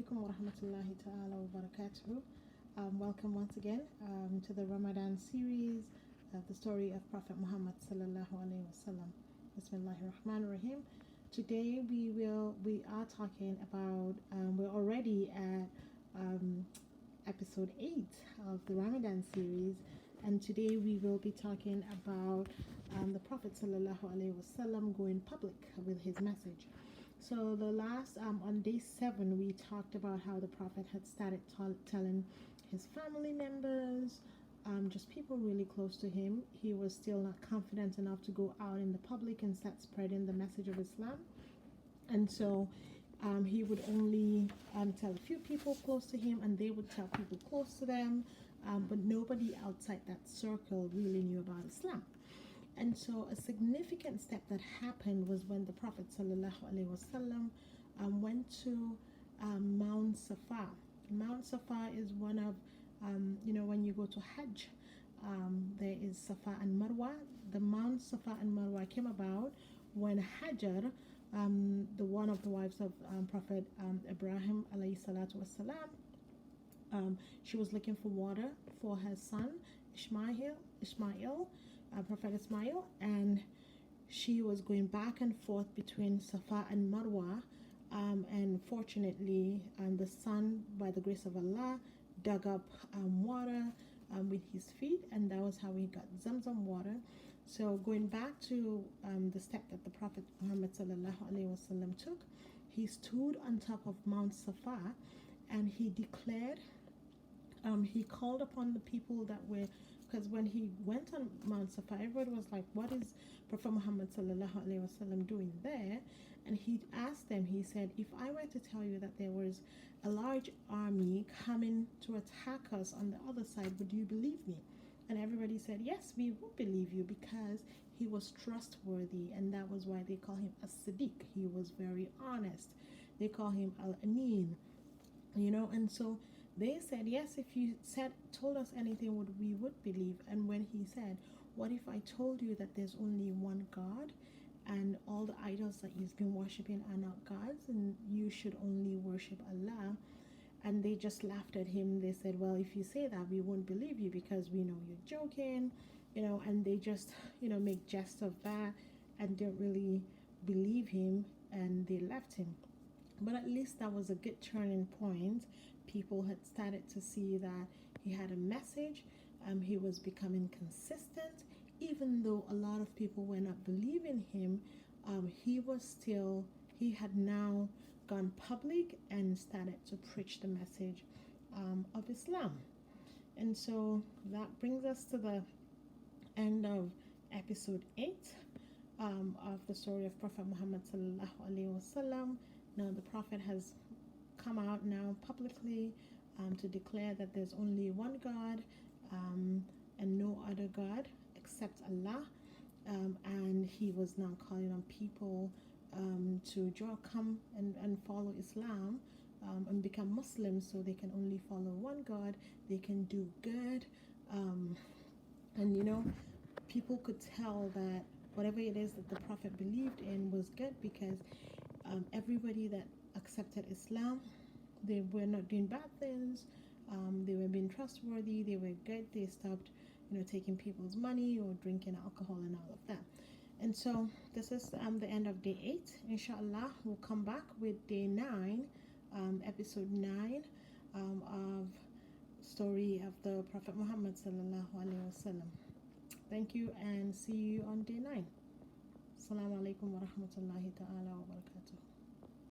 alaikum wa rahmatullahi ta'ala wa barakatuhu. Welcome once again to the Ramadan series of the story of Prophet Muhammad sallallahu alaihi wasallam. Bismillahir Rahmanir Rahim. Today we are talking about we're already at episode 8 of the Ramadan series, and today we will be talking about the Prophet sallallahu alaihi wasallam going public with his message. So the last on day 7 we talked about how the Prophet had started telling his family members, just people really close to him. He was still not confident enough to go out in the public and start spreading the message of Islam, and so he would only tell a few people close to him, and they would tell people close to them, but nobody outside that circle really knew about Islam. And so a significant step that happened was when the Prophet ﷺ went to Mount Safa. Mount Safa is one of, when you go to Hajj, there is Safa and Marwa. The Mount Safa and Marwa came about when Hajar, the one of the wives of Prophet Ibrahim alayhi salatu wasalam, she was looking for water for her son Ishmael, Prophet Ismail, and she was going back and forth between Safa and Marwa, and fortunately the son, by the grace of Allah, dug up water with his feet, and that was how he got Zamzam water. So going back to the step that the Prophet Muhammad sallallahu alaihi wasallam took, he stood on top of Mount Safa and he declared, he called upon the people that were, because when he went on Mount Safa, everybody was like, what is Prophet Muhammad sallallahu alaihi wasallam doing there? And he asked them, he said, if I were to tell you that there was a large army coming to attack us on the other side, would you believe me? And everybody said, yes, we would believe you, because he was trustworthy, and that was why they call him as-Siddiq. He was very honest. They call him al-Amin, and so they said, yes, if you told us anything, we would believe. And when he said, what if I told you that there's only one God, and all the idols that you've been worshiping are not gods, and you should only worship Allah? And they just laughed at him. They said, well, if you say that, we won't believe you, because we know you're joking, and they just, make jest of that and didn't really believe him, and they left him. But at least that was a good turning point. People had started to see that he had a message. He was becoming consistent. Even though a lot of people were not believing him, he had now gone public and started to preach the message of Islam. And so that brings us to the end of episode 8 of the story of Prophet Muhammad sallallahu alaihi wasallam. Now the Prophet has come out now publicly to declare that there's only one God and no other God except Allah, and he was now calling on people to come and follow Islam and become Muslims, so they can only follow one God, they can do good, and people could tell that whatever it is that the Prophet believed in was good, because everybody that accepted Islam, they were not doing bad things, they were being trustworthy, they were good, they stopped taking people's money or drinking alcohol and all of that. And so this is the end of day 8. Inshallah, we'll come back with day 9, episode 9 of story of the Prophet Muhammad sallallahu alaihi wasallam. Thank you, and see you on day 9. Assalamu alaikum wa rahmatullahi ta'ala wa barakatuh.